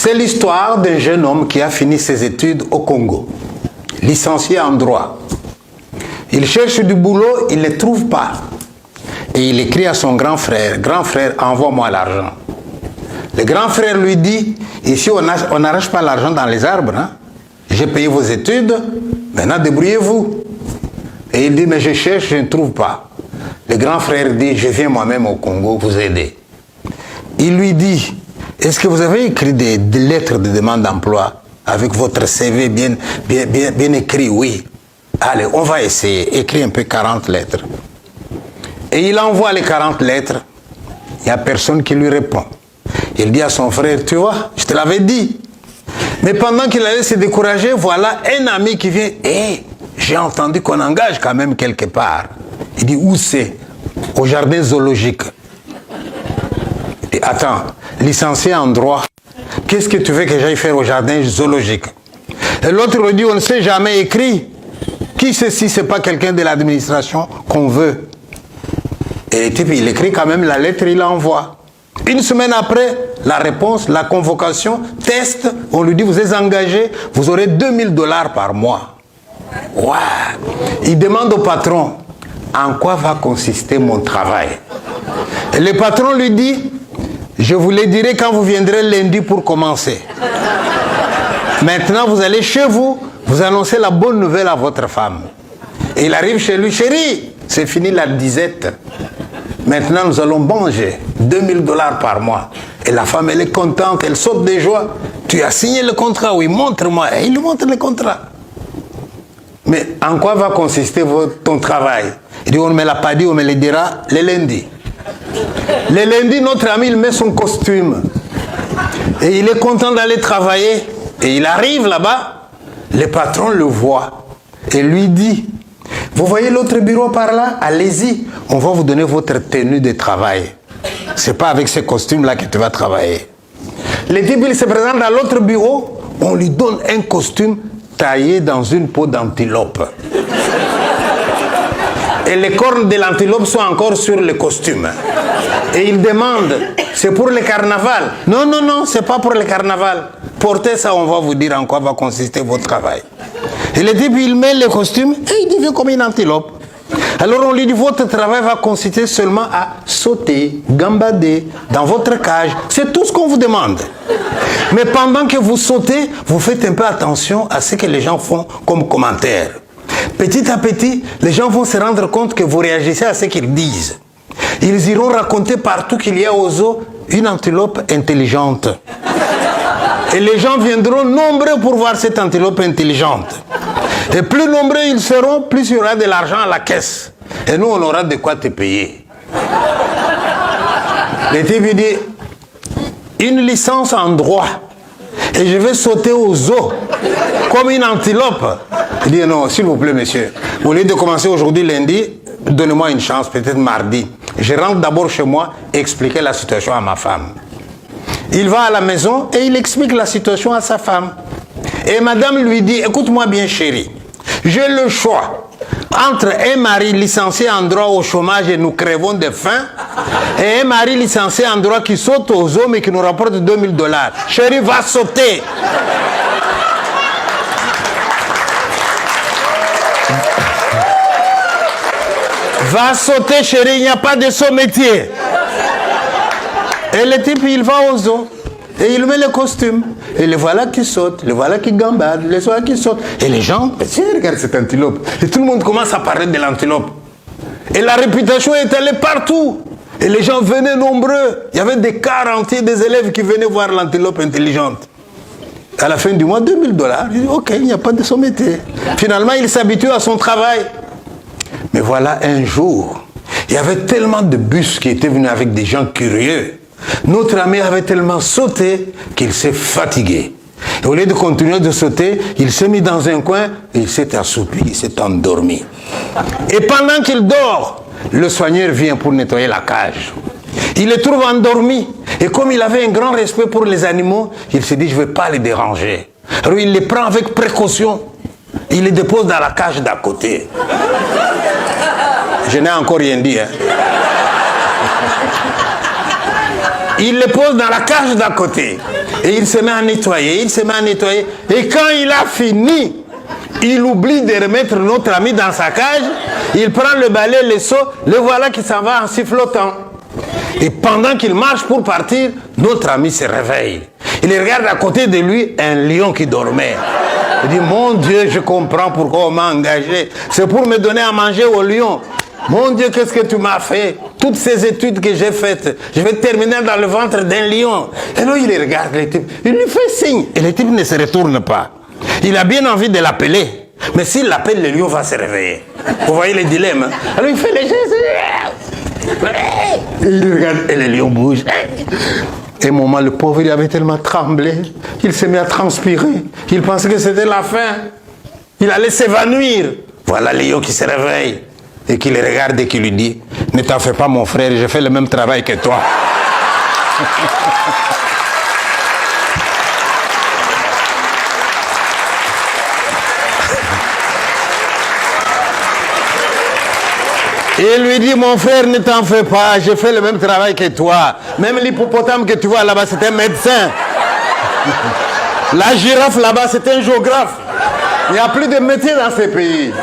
C'est l'histoire d'un jeune homme qui a fini ses études au Congo, licencié en droit. Il cherche du boulot, il ne le trouve pas. Et il écrit à son grand frère, envoie-moi l'argent. Le grand frère lui dit, ici on n'arrache pas l'argent dans les arbres, hein? J'ai payé vos études, maintenant débrouillez-vous. Et il dit, mais je cherche, je ne trouve pas. Le grand frère dit, je viens moi-même au Congo vous aider. Il lui dit, est-ce que vous avez écrit des lettres de demande d'emploi avec votre CV bien écrit? Oui. Allez, on va essayer. Écris un peu 40 lettres. Et il envoie les 40 lettres. Il n'y a personne qui lui répond. Il dit à son frère, tu vois, je te l'avais dit. Mais pendant qu'il allait se décourager, voilà un ami qui vient. Hé, j'ai entendu qu'on engage quand même quelque part. Il dit, où c'est? Au jardin zoologique. Il dit, attends, licencié en droit, qu'est-ce que tu veux que j'aille faire au jardin zoologique? Et l'autre lui dit, on ne sait jamais écrit. Qui sait si ce n'est pas quelqu'un de l'administration qu'on veut? Et le type, il écrit quand même la lettre, il l'envoie. Une semaine après, la réponse, la convocation, test, on lui dit, vous êtes engagé, vous aurez $2000 par mois. Wow. Il demande au patron, en quoi va consister mon travail? Et le patron lui dit, je vous le dirai quand vous viendrez lundi pour commencer. Maintenant, vous allez chez vous, vous annoncez la bonne nouvelle à votre femme. Et il arrive chez lui, chérie, c'est fini la disette. Maintenant, nous allons manger $2000 par mois. Et la femme, elle est contente, elle saute de joie. Tu as signé le contrat? Oui, montre-moi. Et il lui montre le contrat. Mais en quoi va consister ton travail? Il dit, on ne me l'a pas dit, on me le dira le lundi. Le lundi, notre ami, il met son costume. Et il est content d'aller travailler. Et il arrive là-bas. Le patron le voit. Et lui dit, vous voyez l'autre bureau par là? Allez-y, on va vous donner votre tenue de travail. C'est pas avec ce costume-là que tu vas travailler. Le type, il se présente à l'autre bureau, on lui donne un costume taillé dans une peau d'antilope. Et les cornes de l'antilope sont encore sur le costume. Et il demande, c'est pour le carnaval? Non, non, non, c'est pas pour le carnaval. Portez ça, on va vous dire en quoi va consister votre travail. Et le type, il met le costume et il devient comme une antilope. Alors on lui dit, votre travail va consister seulement à sauter, gambader dans votre cage. C'est tout ce qu'on vous demande. Mais pendant que vous sautez, vous faites un peu attention à ce que les gens font comme commentaire. Petit à petit, les gens vont se rendre compte que vous réagissez à ce qu'ils disent. Ils iront raconter partout qu'il y a aux eaux une antilope intelligente. Et les gens viendront nombreux pour voir cette antilope intelligente. Et plus nombreux ils seront, plus il y aura de l'argent à la caisse. Et nous, on aura de quoi te payer. Le type dit, une licence en droit. Et je vais sauter aux eaux comme une antilope. Il dit, non, s'il vous plaît, monsieur. Au lieu de commencer aujourd'hui lundi, donnez-moi une chance, peut-être mardi. Je rentre d'abord chez moi et expliquer la situation à ma femme. Il va à la maison et il explique la situation à sa femme. Et madame lui dit, écoute-moi bien chérie, j'ai le choix entre un mari licencié en droit au chômage et nous crevons de faim et un mari licencié en droit qui saute aux eaux mais qui nous rapporte $2000. Chérie, va sauter. Va sauter chérie, il n'y a pas de saut métier. Et le type, il va aux eaux. Et il met le costume. Et le voilà qui saute, le voilà qui gambade, le voilà qui saute. Et les gens, tiens, regarde cette antilope. Et tout le monde commence à parler de l'antilope. Et la réputation est allée partout. Et les gens venaient nombreux. Il y avait des cars entiers des élèves qui venaient voir l'antilope intelligente. À la fin du mois, $2000. Il dit, ok, il n'y a pas de sommité. Finalement, il s'habitue à son travail. Mais voilà, un jour, il y avait tellement de bus qui étaient venus avec des gens curieux. Notre ami avait tellement sauté qu'il s'est fatigué. Et au lieu de continuer de sauter, il s'est mis dans un coin, il s'est assoupi, il s'est endormi. Et pendant qu'il dort, le soigneur vient pour nettoyer la cage. Il le trouve endormi. Et comme il avait un grand respect pour les animaux, il s'est dit, je ne vais pas les déranger. Alors il les prend avec précaution. Il les dépose dans la cage d'à côté. Je n'ai encore rien dit. Hein. Il les pose dans la cage d'à côté. Et il se met à nettoyer, il se met à nettoyer. Et quand il a fini, il oublie de remettre notre ami dans sa cage. Il prend le balai, le seau, le voilà qui s'en va en sifflotant. Et pendant qu'il marche pour partir, notre ami se réveille. Il regarde à côté de lui un lion qui dormait. Il dit, mon Dieu, je comprends pourquoi on m'a engagé. C'est pour me donner à manger au lion. Mon Dieu, qu'est-ce que tu m'as fait? Toutes ces études que j'ai faites, je vais terminer dans le ventre d'un lion. Et là, il regarde le type, il lui fait signe. Et le type ne se retourne pas. Il a bien envie de l'appeler. Mais s'il l'appelle, le lion va se réveiller. Vous voyez le dilemme, hein? Alors il fait les gestes. Et il regarde et le lion bouge. Et un moment, le pauvre, il avait tellement tremblé. Il s'est mis à transpirer. Il pensait que c'était la fin. Il allait s'évanouir. Voilà le lion qui se réveille. Et qui le regarde et qui lui dit, ne t'en fais pas mon frère, je fais le même travail que toi. Et il lui dit, mon frère, ne t'en fais pas, je fais le même travail que toi. Même l'hippopotame que tu vois là-bas, c'est un médecin. La girafe là-bas, c'est un géographe. Il n'y a plus de métier dans ces pays.